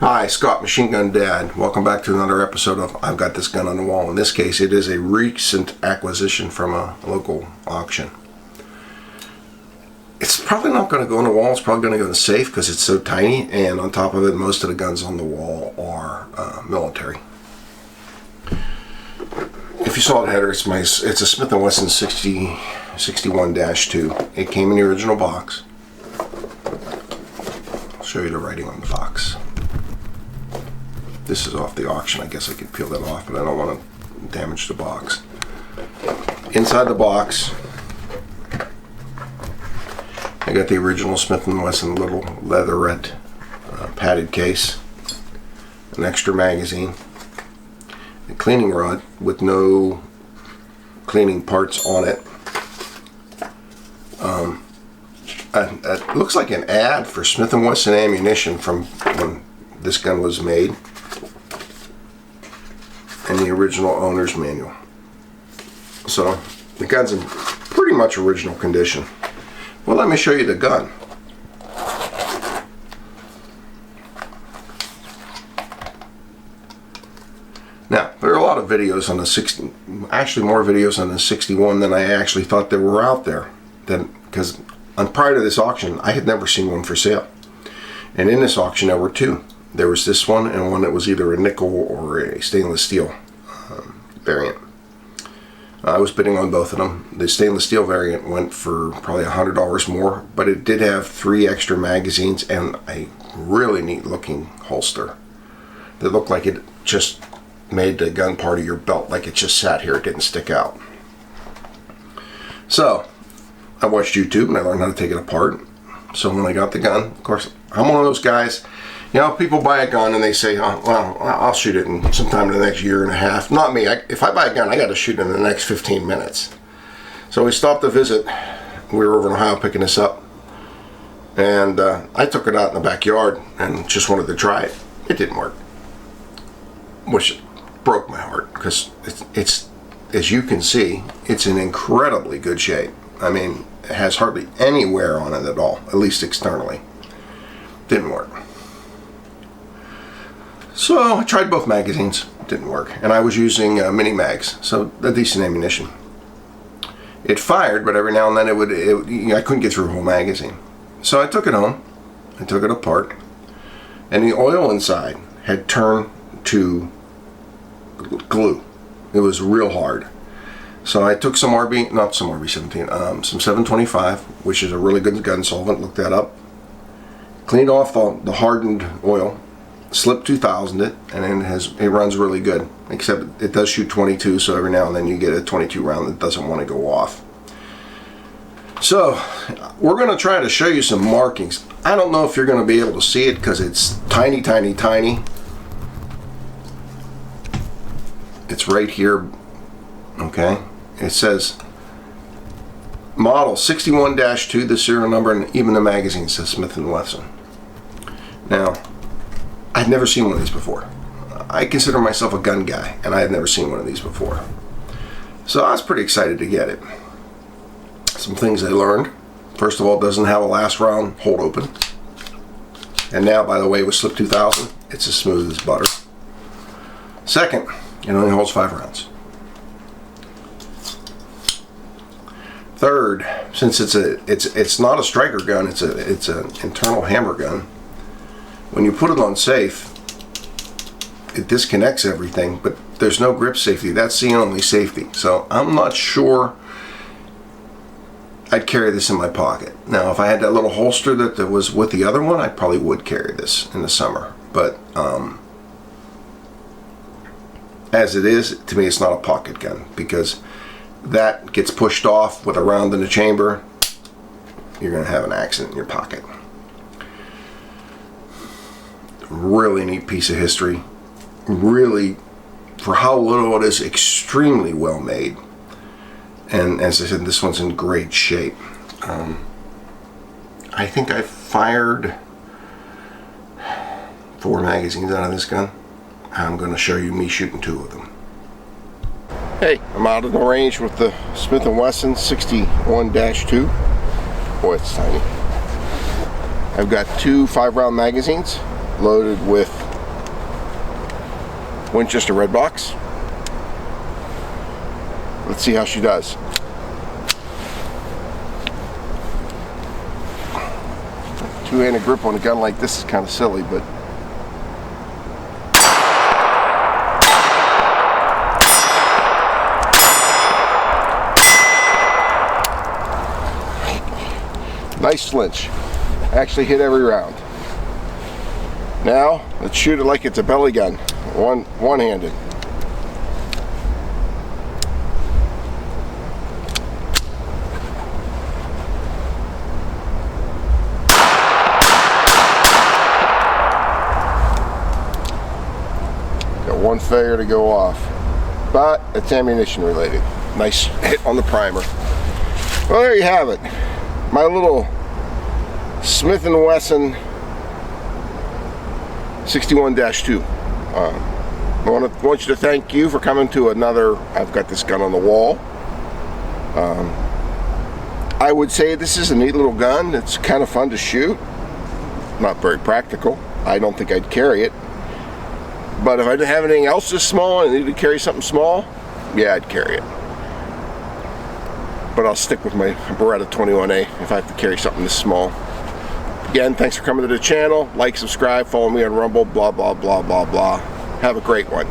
Hi, Scott, Machine Gun Dad. Welcome back to another episode of I've Got This Gun on the Wall. In this case, it is a recent acquisition from a local auction. It's probably not going to go on the wall. It's probably going to go in the safe because it's so tiny, and on top of it, most of the guns on the wall are military. If you saw the header, it's a Smith & Wesson 61-2. It came in the original box. I'll show you the writing on the box. This is off the auction. I guess I could peel that off, but I don't want to damage the box. Inside the box, I got the original Smith & Wesson little leatherette padded case, an extra magazine, a cleaning rod with no cleaning parts on it. It looks like an ad for Smith & Wesson ammunition from when this gun was made, and the original owner's manual. So the gun's in pretty much original condition. Well, let me show you the gun. Now, there are a lot of videos on the 60, actually more videos on the 61 than I actually thought there were out there. Because prior to this auction, I had never seen one for sale. And in this auction, there were two. There was this one and one that was either a nickel or a stainless steel variant. I was bidding on both of them. The stainless steel variant went for probably $100 more, but it did have 3 extra magazines and a really neat looking holster that looked like it just made the gun part of your belt, like it just sat here, it didn't stick out. So I watched YouTube and I learned how to take it apart. So when I got the gun, of course, I'm one of those guys, you know, people buy a gun and they say, oh, well, I'll shoot it in sometime in the next year and a half. Not me. If I buy a gun, I got to shoot it in the next 15 minutes. So we stopped to visit. We were over in Ohio picking this up. And I took it out in the backyard and just wanted to try it. It didn't work. Which broke my heart because it's, as you can see, it's in incredibly good shape. I mean, it has hardly any wear on it at all, at least externally. Didn't work. So I tried both magazines, didn't work, and I was using mini mags, so a decent ammunition. It fired, but every now and then I couldn't get through a whole magazine. So I took it home, I took it apart, and the oil inside had turned to glue. It was real hard. So I took some some 725, which is a really good gun solvent, looked that up, cleaned off the hardened oil, slip 2000 it, and then it runs really good, except it does shoot 22, so every now and then you get a 22 round that doesn't want to go off. So we're going to try to show you some markings. I don't know if you're going to be able to see it because it's tiny, tiny, tiny. It's right here, okay? It says model 61-2, the serial number, and even the magazine says Smith & Wesson. Now, I'd never seen one of these before. I consider myself a gun guy, and I had never seen one of these before. So I was pretty excited to get it. Some things I learned. First of all, it doesn't have a last round hold open. And now, by the way, with Slip 2000, it's as smooth as butter. Second, it only holds 5 rounds. Third, since it's not a striker gun, it's an internal hammer gun. When you put it on safe, it disconnects everything, but there's no grip safety. That's the only safety. So I'm not sure I'd carry this in my pocket. Now, if I had that little holster that was with the other one, I probably would carry this in the summer. But as it is, to me, it's not a pocket gun because that gets pushed off with a round in the chamber, you're going to have an accident in your pocket. Really neat piece of history. Really, for how little it is, extremely well made. And as I said, this one's in great shape. I think I fired 4 magazines out of this gun. I'm going to show you me shooting 2 of them. Hey, I'm out of the range with the Smith & Wesson 61-2. Boy, it's tiny. I've got 2 5-round magazines loaded with Winchester red box. Let's see how she does. Two-handed grip on a gun like this is kind of silly, but nice flinch. Actually hit every round. Now let's shoot it like it's a belly gun, one-handed. Got one failure to go off, but it's ammunition related. Nice hit on the primer. Well, there you have it. My little Smith & Wesson 61-2. I want you to thank you for coming to another. I've got this gun on the wall. I would say this is a neat little gun. It's kind of fun to shoot. Not very practical. I don't think I'd carry it. But if I didn't have anything else this small and I needed to carry something small, yeah, I'd carry it. But I'll stick with my Beretta 21A if I have to carry something this small. Again, thanks for coming to the channel. Like, subscribe, follow me on Rumble, blah, blah, blah, blah, blah. Have a great one.